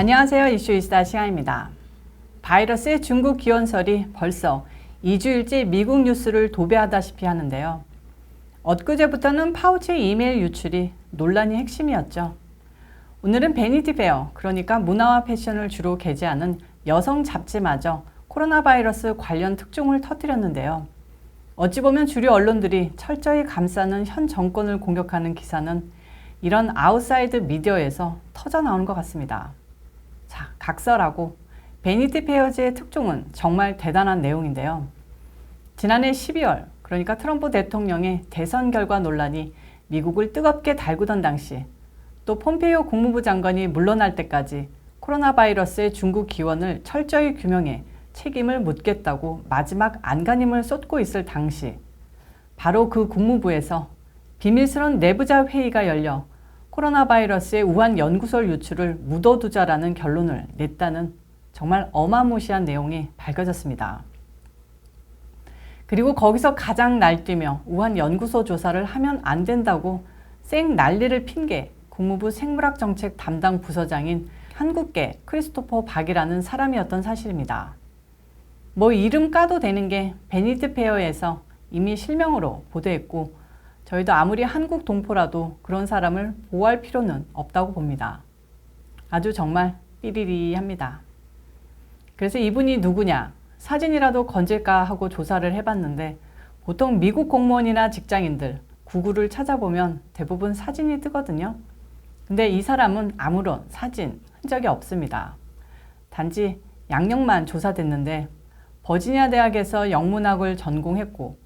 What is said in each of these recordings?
안녕하세요. 이슈이스타 시간입니다. 바이러스의 중국 기원설이 벌써 2주일째 미국 뉴스를 도배하다시피 하는데요. 엊그제부터는 파우치의 이메일 유출이 논란이 핵심이었죠. 오늘은 베니티 페어, 그러니까 문화와 패션을 주로 게재하는 여성 잡지마저 코로나 바이러스 관련 특종을 터뜨렸는데요. 어찌 보면 주류 언론들이 철저히 감싸는 현 정권을 공격하는 기사는 이런 아웃사이드 미디어에서 터져 나오는 것 같습니다. 자, 각설하고 베니티 페어즈의 특종은 정말 대단한 내용인데요. 지난해 12월, 그러니까 트럼프 대통령의 대선 결과 논란이 미국을 뜨겁게 달구던 당시, 또 폼페이오 국무부 장관이 물러날 때까지 코로나 바이러스의 중국 기원을 철저히 규명해 책임을 묻겠다고 마지막 안간힘을 쏟고 있을 당시, 바로 그 국무부에서 비밀스러운 내부자 회의가 열려 코로나 바이러스의 우한 연구소 유출을 묻어두자라는 결론을 냈다는 정말 어마무시한 내용이 밝혀졌습니다. 그리고 거기서 가장 날뛰며 우한 연구소 조사를 하면 안 된다고 쌩 난리를 핀 게 국무부 생물학정책 담당 부서장인 한국계 크리스토퍼 박이라는 사람이었던 사실입니다. 뭐 이름 까도 되는 게 베니티 페어에서 이미 실명으로 보도했고, 저희도 아무리 한국 동포라도 그런 사람을 보호할 필요는 없다고 봅니다. 아주 정말 삐리리합니다. 그래서 이분이 누구냐, 사진이라도 건질까 하고 조사를 해봤는데, 보통 미국 공무원이나 직장인들 구글을 찾아보면 대부분 사진이 뜨거든요. 근데 이 사람은 아무런 사진, 흔적이 없습니다. 단지 양력만 조사됐는데 버지니아 대학에서 영문학을 전공했고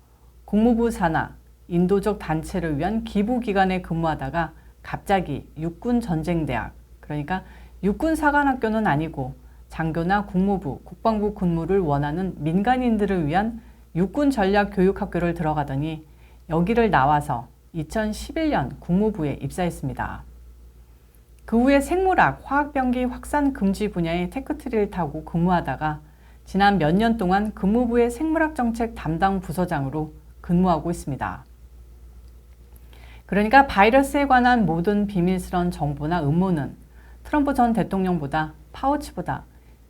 국무부 산하 인도적 단체를 위한 기부기관에 근무하다가 갑자기 육군전쟁대학, 그러니까 육군사관학교는 아니고 장교나 국무부, 국방부 근무를 원하는 민간인들을 위한 육군전략교육학교를 들어가더니 여기를 나와서 2011년 국무부에 입사했습니다. 그 후에 생물학, 화학병기 확산 금지 분야의 테크트리를 타고 근무하다가 지난 몇 년 동안 국무부의 생물학정책 담당 부서장으로 근무하고 있습니다. 그러니까 바이러스에 관한 모든 비밀스러운 정보나 음모는 트럼프 전 대통령보다 파우치보다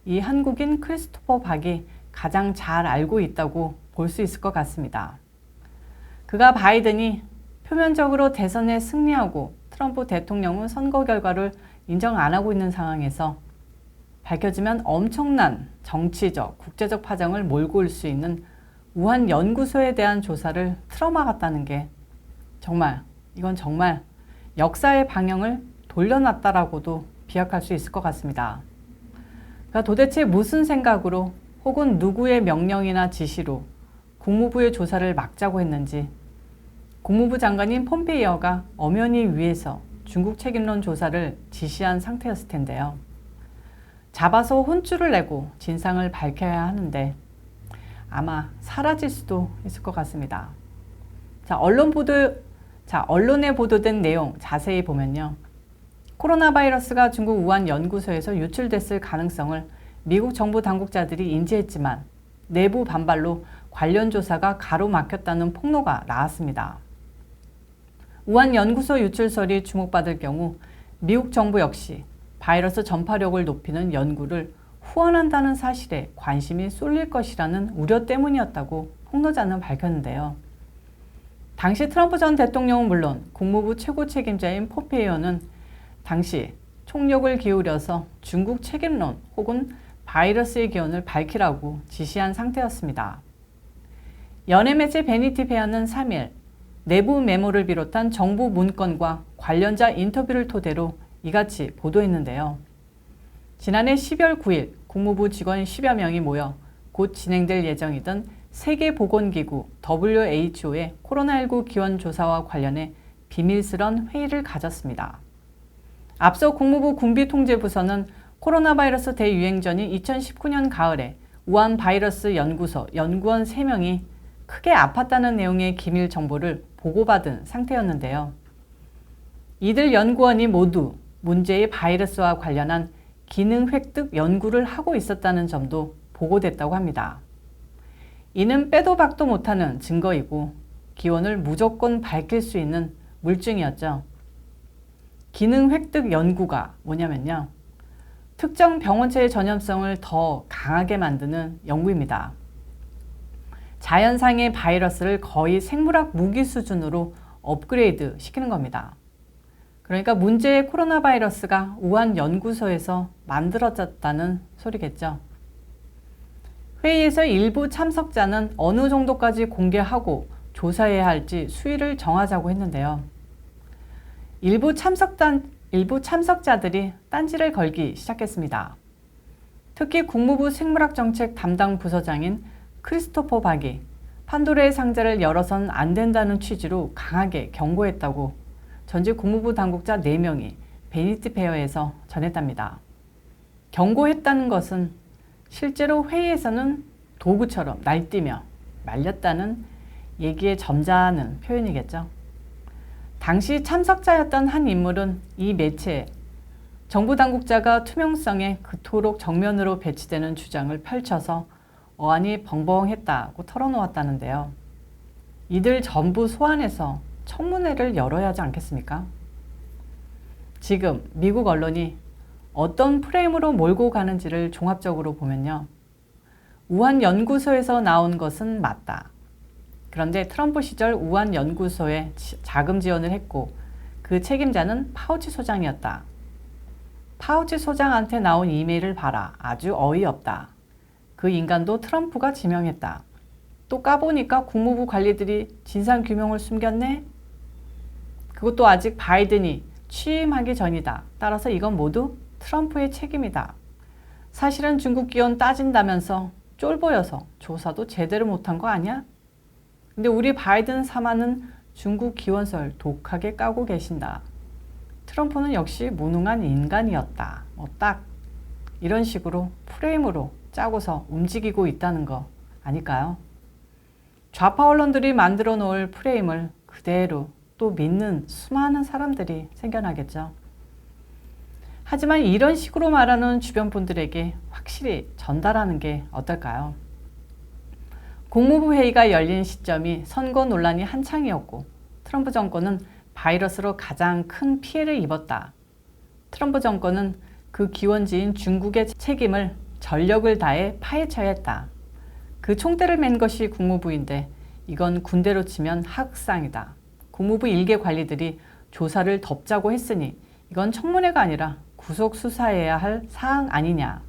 이 한국인 크리스토퍼 박이 가장 잘 알고 있다고 볼 수 있을 것 같습니다. 그가 바이든이 표면적으로 대선에 승리하고 트럼프 대통령은 선거 결과를 인정 안 하고 있는 상황에서 밝혀지면 엄청난 정치적, 국제적 파장을 몰고 올 수 있는 우한 연구소에 대한 조사를 틀어막았다는 게 이건 정말 역사의 방향을 돌려놨다라고도 비약할 수 있을 것 같습니다. 그러니까 도대체 무슨 생각으로 혹은 누구의 명령이나 지시로 국무부의 조사를 막자고 했는지 국무부 장관인 폼페이오가 엄연히 위에서 중국 책임론 조사를 지시한 상태였을 텐데요. 잡아서 혼쭐을 내고 진상을 밝혀야 하는데 아마 사라질 수도 있을 것 같습니다. 언론에 보도된 내용 자세히 보면요. 코로나 바이러스가 중국 우한 연구소에서 유출됐을 가능성을 미국 정부 당국자들이 인지했지만 내부 반발로 관련 조사가 가로막혔다는 폭로가 나왔습니다. 우한 연구소 유출설이 주목받을 경우 미국 정부 역시 바이러스 전파력을 높이는 연구를 후원한다는 사실에 관심이 쏠릴 것이라는 우려 때문이었다고 폭로자는 밝혔는데요. 당시 트럼프 전 대통령은 물론 국무부 최고 책임자인 폼페이오는 당시 총력을 기울여서 중국 책임론 혹은 바이러스의 기원을 밝히라고 지시한 상태였습니다. 연예 매체 베니티 페어는 3일 내부 메모를 비롯한 정부 문건과 관련자 인터뷰를 토대로 이같이 보도했는데요. 지난해 12월 9일 국무부 직원 10여 명이 모여 곧 진행될 예정이던 세계보건기구 WHO의 코로나19 기원 조사와 관련해 비밀스런 회의를 가졌습니다. 앞서 국무부 군비통제부서는 코로나 바이러스 대유행 전인 2019년 가을에 우한 바이러스 연구소 연구원 3명이 크게 아팠다는 내용의 기밀 정보를 보고받은 상태였는데요. 이들 연구원이 모두 문제의 바이러스와 관련한 기능 획득 연구를 하고 있었다는 점도 보고됐다고 합니다. 이는 빼도 박도 못하는 증거이고 기원을 무조건 밝힐 수 있는 물증이었죠. 기능 획득 연구가 뭐냐면요. 특정 병원체의 전염성을 더 강하게 만드는 연구입니다. 자연상의 바이러스를 거의 생물학 무기 수준으로 업그레이드 시키는 겁니다. 그러니까 문제의 코로나 바이러스가 우한 연구소에서 만들어졌다는 소리겠죠. 회의에서 일부 참석자는 어느 정도까지 공개하고 조사해야 할지 수위를 정하자고 했는데요. 일부 참석자들이 딴지를 걸기 시작했습니다. 특히 국무부 생물학정책 담당 부서장인 크리스토퍼 박이 판도라의 상자를 열어선 안 된다는 취지로 강하게 경고했다고 전직 국무부 당국자 4명이 베니티 페어에서 전했답니다. 경고했다는 것은 실제로 회의에서는 도구처럼 날뛰며 말렸다는 얘기에 점잖은 표현이겠죠. 당시 참석자였던 한 인물은 이 매체에 정부 당국자가 투명성에 그토록 정면으로 배치되는 주장을 펼쳐서 어안이 벙벙했다고 털어놓았다는데요. 이들 전부 소환해서 청문회를 열어야 하지 않겠습니까? 지금 미국 언론이 어떤 프레임으로 몰고 가는지를 종합적으로 보면요. 우한 연구소에서 나온 것은 맞다. 그런데 트럼프 시절 우한 연구소에 자금 지원을 했고 그 책임자는 파우치 소장이었다. 파우치 소장한테 나온 이메일을 봐라. 아주 어이없다. 그 인간도 트럼프가 지명했다. 또 까보니까 국무부 관리들이 진상규명을 숨겼네? 그것도 아직 바이든이 취임하기 전이다. 따라서 이건 모두 트럼프의 책임이다. 사실은 중국 기원 따진다면서 쫄보여서 조사도 제대로 못한 거 아니야? 근데 우리 바이든 사마는 중국 기원설 독하게 까고 계신다. 트럼프는 역시 무능한 인간이었다. 딱 이런 식으로 프레임으로 짜고서 움직이고 있다는 거 아닐까요? 좌파 언론들이 만들어 놓을 프레임을 그대로 또 믿는 수많은 사람들이 생겨나겠죠. 하지만 이런 식으로 말하는 주변 분들에게 확실히 전달하는 게 어떨까요? 국무부 회의가 열린 시점이 선거 논란이 한창이었고 트럼프 정권은 바이러스로 가장 큰 피해를 입었다. 트럼프 정권은 그 기원지인 중국의 책임을 전력을 다해 파헤쳐야 했다. 그 총대를 맨 것이 국무부인데 이건 군대로 치면 하극상이다. 국무부 일개 관리들이 조사를 덮자고 했으니 이건 청문회가 아니라 구속수사해야 할 사항 아니냐.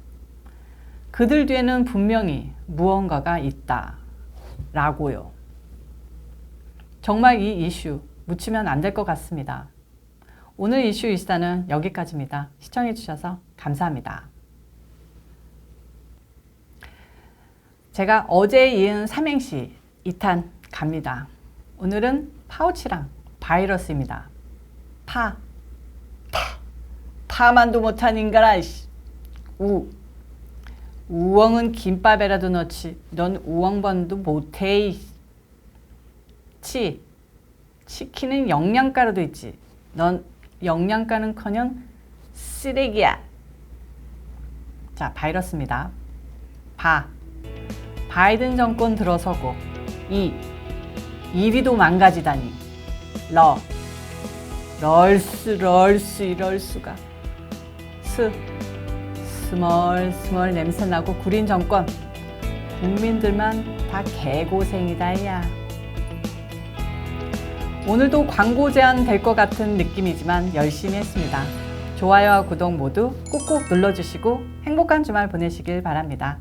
그들 뒤에는 분명히 무언가가 있다. 라고요. 정말 이 이슈 묻히면 안 될 것 같습니다. 오늘 이슈 이슈다는 여기까지입니다. 시청해주셔서 감사합니다. 제가 어제 이은 삼행시 2탄 갑니다. 오늘은 파우치랑 바이러스입니다. 파만도 못한 인간아. 우엉은 김밥에라도 넣지. 넌 우엉반도 못해. 치킨은 영양가라도 있지. 넌 영양가는커녕 쓰레기야. 자, 바이러스입니다. 바이든 정권 들어서고 1위도 망가지다니. 럴스 이럴 수가. 스멀 냄새나고 구린 정권. 국민들만 다 개고생이다 야. 오늘도 광고 제한 될 것 같은 느낌이지만 열심히 했습니다. 좋아요와 구독 모두 꾹꾹 눌러주시고 행복한 주말 보내시길 바랍니다.